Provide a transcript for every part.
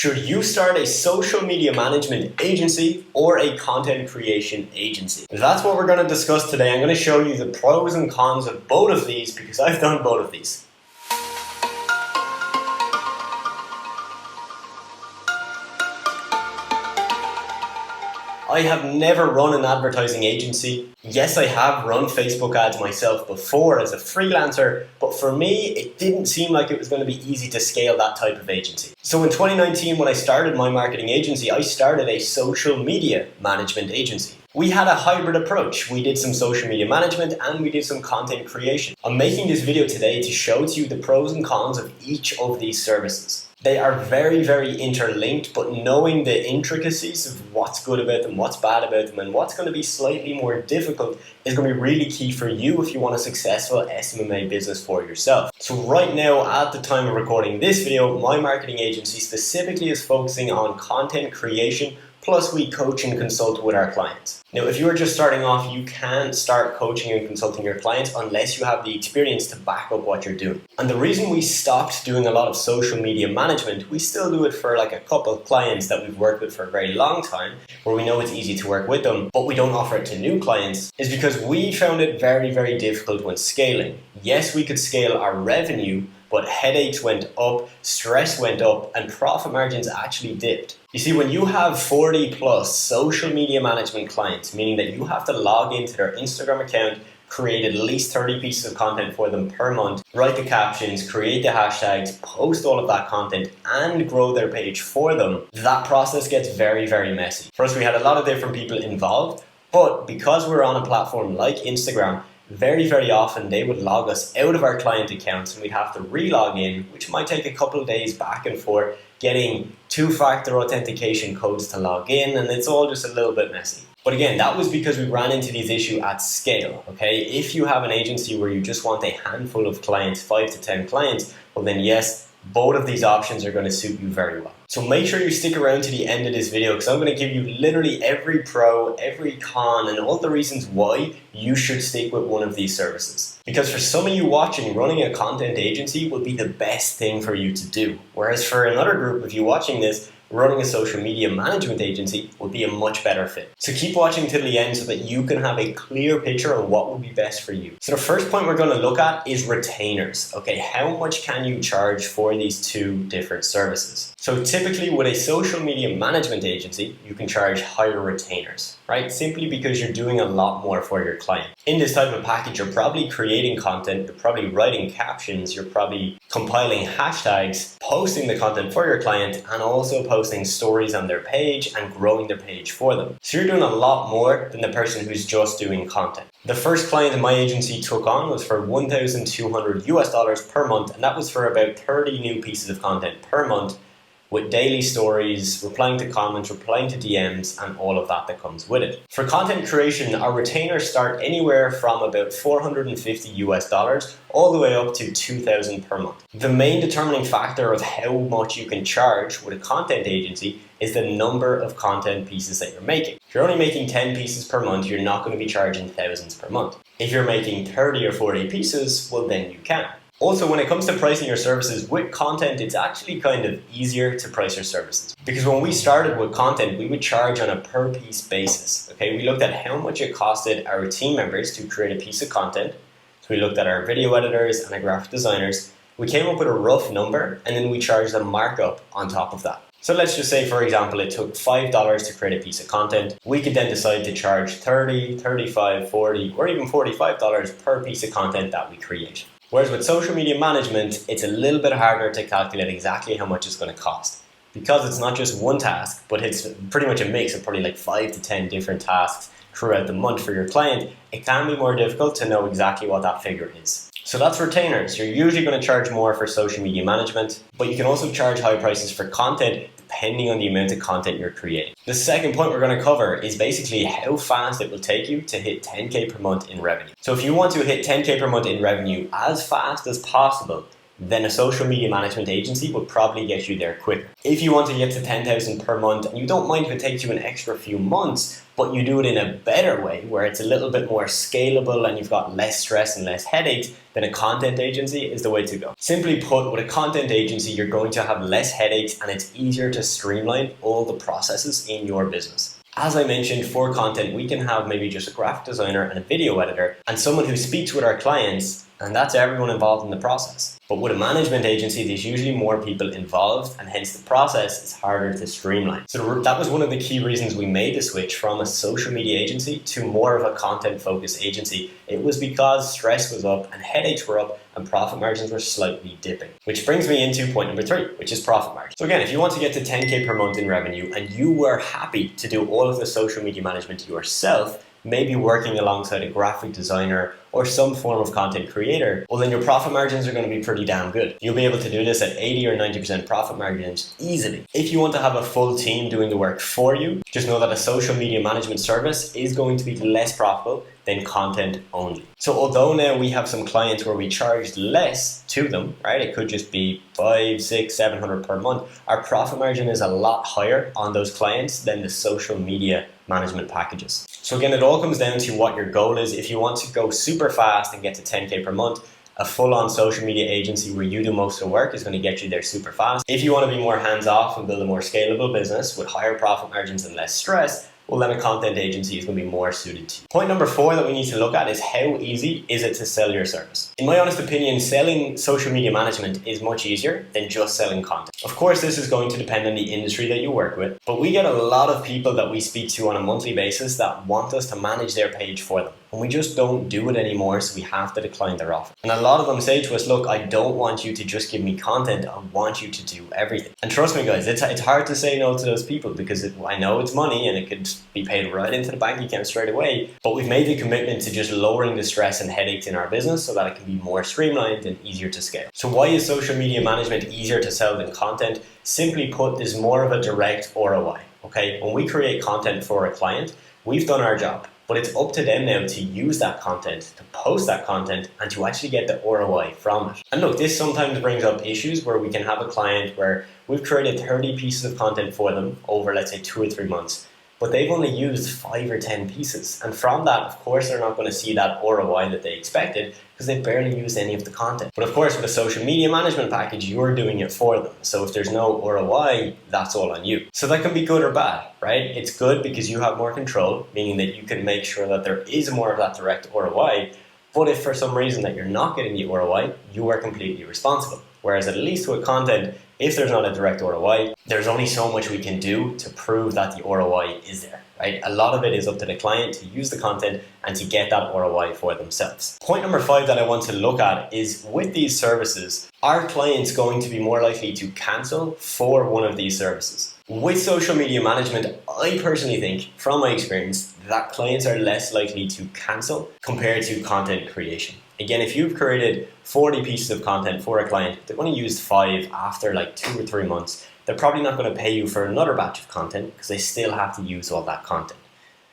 Should you start a social media management agency or a content creation agency? That's what we're going to discuss today. I'm going to show you the pros and cons of both of these because I've done both of these. I have never run an advertising agency. Yes, I have run Facebook ads myself before as a freelancer, but for me, it didn't seem like it was going to be easy to scale that type of agency. So in 2019, when I started my marketing agency, I started a social media management agency. We had a hybrid approach. We did some social media management and we did some content creation. I'm making this video today to show to you the pros and cons of each of these services. They are very, very interlinked, but knowing the intricacies of what's good about them, what's bad about them, and what's going to be slightly more difficult is going to be really key for you if you want a successful SMMA business for yourself. So right now, at the time of recording this video, my marketing agency specifically is focusing on content creation, plus we coach and consult with our clients. Now, if you're just starting off, you can't start coaching and consulting your clients unless you have the experience to back up what you're doing. And the reason we stopped doing a lot of social media management, we still do it for like a couple of clients that we've worked with for a very long time, where we know it's easy to work with them, but we don't offer it to new clients, is because we found it very, very difficult when scaling. Yes, we could scale our revenue, but headaches went up, stress went up, and profit margins actually dipped. You see, when you have 40 plus social media management clients, meaning that you have to log into their Instagram account, create at least 30 pieces of content for them per month, write the captions, create the hashtags, post all of that content, and grow their page for them, that process gets very, very messy. First, we had a lot of different people involved, but because we're on a platform like Instagram, very, very often they would log us out of our client accounts and we'd have to re-log in, which might take a couple of days back and forth, getting two-factor authentication codes to log in, and it's all just a little bit messy. But again, that was because we ran into these issues at scale, okay? If you have an agency where you just want a handful of clients, 5 to 10 clients, well then yes, both of these options are going to suit you very well. So make sure you stick around to the end of this video because I'm going to give you literally every pro, every con, and all the reasons why you should stick with one of these services. Because for some of you watching, running a content agency would be the best thing for you to do. Whereas for another group of you watching this, running a social media management agency would be a much better fit. So keep watching till the end so that you can have a clear picture of what would be best for you. So the first point we're going to look at is retainers. Okay, how much can you charge for these two different services? So typically with a social media management agency, you can charge higher retainers, right? Simply because you're doing a lot more for your client. In this type of package, you're probably creating content, you're probably writing captions, you're probably compiling hashtags, posting the content for your client, and also posting stories on their page and growing their page for them. So you're doing a lot more than the person who's just doing content. The first client my agency took on was for $1,200 US per month, and that was for about 30 new pieces of content per month, with daily stories, replying to comments, replying to DMs, and all of that comes with it. For content creation, our retainers start anywhere from about $450 US all the way up to $2,000 per month. The main determining factor of how much you can charge with a content agency is the number of content pieces that you're making. If you're only making 10 pieces per month, you're not going to be charging thousands per month. If you're making 30 or 40 pieces, well then you can. Also, when it comes to pricing your services with content, it's actually kind of easier to price your services. Because when we started with content, we would charge on a per piece basis. Okay, we looked at how much it costed our team members to create a piece of content. So we looked at our video editors and our graphic designers. We came up with a rough number and then we charged a markup on top of that. So let's just say, for example, it took $5 to create a piece of content. We could then decide to charge $30, $35, $40, or even $45 per piece of content that we create. Whereas with social media management, it's a little bit harder to calculate exactly how much it's going to cost. Because it's not just one task, but it's pretty much a mix of probably like 5 to 10 different tasks throughout the month for your client, it can be more difficult to know exactly what that figure is. So that's retainers. You're usually going to charge more for social media management, but you can also charge high prices for content depending on the amount of content you're creating. The second point we're going to cover is basically how fast it will take you to hit 10K per month in revenue. So if you want to hit 10K per month in revenue as fast as possible, then a social media management agency will probably get you there quicker. If you want to get to 10,000 per month and you don't mind if it takes you an extra few months, but you do it in a better way where it's a little bit more scalable and you've got less stress and less headaches, then a content agency is the way to go. Simply put, with a content agency, you're going to have less headaches and it's easier to streamline all the processes in your business. As I mentioned, for content, we can have maybe just a graphic designer and a video editor and someone who speaks with our clients, and that's everyone involved in the process. But with a management agency, there's usually more people involved, and hence the process is harder to streamline. So that was one of the key reasons we made the switch from a social media agency to more of a content-focused agency. It was because stress was up and headaches were up and profit margins were slightly dipping. Which brings me into point number 3, which is profit margin. So again, if you want to get to 10K per month in revenue and you were happy to do all of the social media management yourself, maybe working alongside a graphic designer or some form of content creator, well then your profit margins are going to be pretty damn good. You'll be able to do this at 80 or 90% profit margins easily. If you want to have a full team doing the work for you, just know that a social media management service is going to be less profitable than content only. So although now we have some clients where we charge less to them, right? It could just be 500, 600, 700 per month. Our profit margin is a lot higher on those clients than the social media management packages. So again, it all comes down to what your goal is. If you want to go super fast and get to 10K per month, a full-on social media agency where you do most of the work is going to get you there super fast. If you want to be more hands-off and build a more scalable business with higher profit margins and less stress, well then a content agency is going to be more suited to you. Point number 4 that we need to look at is how easy is it to sell your service? In my honest opinion, selling social media management is much easier than just selling content. Of course, this is going to depend on the industry that you work with, but we get a lot of people that we speak to on a monthly basis that want us to manage their page for them. And we just don't do it anymore, so we have to decline their offer. And a lot of them say to us, look, I don't want you to just give me content, I want you to do everything. And trust me guys, it's hard to say no to those people because I know it's money and it could be paid right into the bank account straight away, but we've made the commitment to just lowering the stress and headaches in our business so that it can be more streamlined and easier to scale. So why is social media management easier to sell than content? Simply put, there's more of a direct ROI, okay? When we create content for a client, we've done our job. But it's up to them now to use that content, to post that content, and to actually get the ROI from it. And look, this sometimes brings up issues where we can have a client where we've created 30 pieces of content for them over, let's say, 2 or 3 months, but they've only used 5 or 10 pieces. And from that, of course, they're not going to see that ROI that they expected because they barely used any of the content. But of course, with a social media management package, you're doing it for them. So if there's no ROI, that's all on you. So that can be good or bad, right? It's good because you have more control, meaning that you can make sure that there is more of that direct ROI. But if for some reason that you're not getting the ROI, you are completely responsible. Whereas at least with content, if there's not a direct ROI, there's only so much we can do to prove that the ROI is there, right? A lot of it is up to the client to use the content and to get that ROI for themselves. Point number 5 that I want to look at is with these services, are clients going to be more likely to cancel for one of these services? With social media management, I personally think, from my experience, that clients are less likely to cancel compared to content creation. Again, if you've created 40 pieces of content for a client, they're going to use 5 after like 2 or 3 months. They're probably not going to pay you for another batch of content because they still have to use all that content.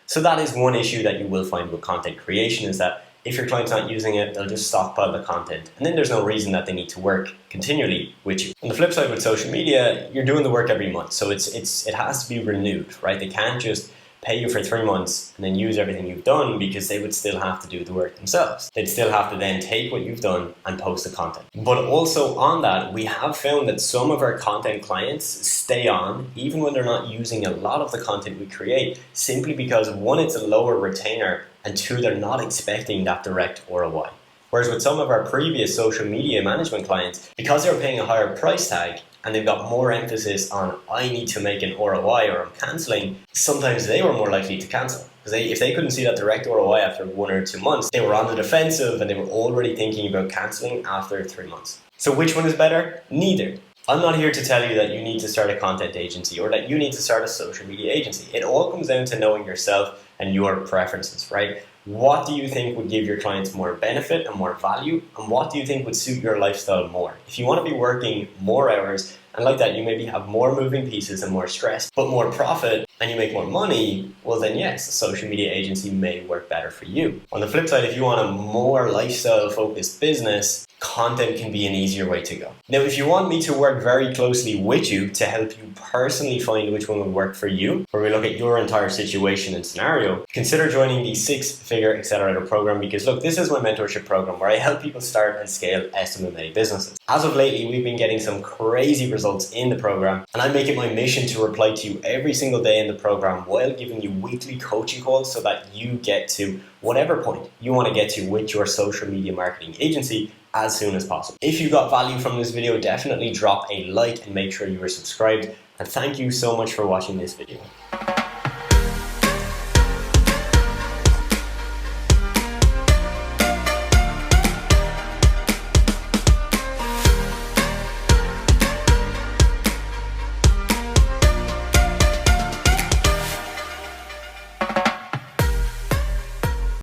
So that is one issue that you will find with content creation, is that if your client's not using it, they'll just stockpile the content. And then there's no reason that they need to work continually with you. On the flip side with social media, you're doing the work every month. So it has to be renewed, right? They can't just pay you for 3 months and then use everything you've done, because they would still have to do the work themselves. They'd still have to then take what you've done and post the content. But also on that, we have found that some of our content clients stay on even when they're not using a lot of the content we create, simply because 1, it's a lower retainer, and 2, they're not expecting that direct ROI. Whereas with some of our previous social media management clients, because they're paying a higher price tag and they've got more emphasis on I need to make an ROI or I'm cancelling, sometimes they were more likely to cancel. Because if they couldn't see that direct ROI after 1 or 2 months, they were on the defensive and they were already thinking about cancelling after 3 months. So which one is better? Neither. I'm not here to tell you that you need to start a content agency or that you need to start a social media agency. It all comes down to knowing yourself and your preferences, right? What do you think would give your clients more benefit and more value? And what do you think would suit your lifestyle more? If you want to be working more hours and like that you maybe have more moving pieces and more stress, but more profit, and you make more money, well then yes, a social media agency may work better for you. On the flip side, if you want a more lifestyle focused business, content can be an easier way to go. Now, if you want me to work very closely with you to help you personally find which one would work for you, where we look at your entire situation and scenario, consider joining the 6-Figure Accelerator program, because look, this is my mentorship program where I help people start and scale SMMA businesses. As of lately, we've been getting some crazy results in the program, and I make it my mission to reply to you every single day in the program while giving you weekly coaching calls so that you get to whatever point you want to get to with your social media marketing agency as soon as possible. If you got value from this video, definitely drop a like and make sure you are subscribed. And thank you so much for watching this video.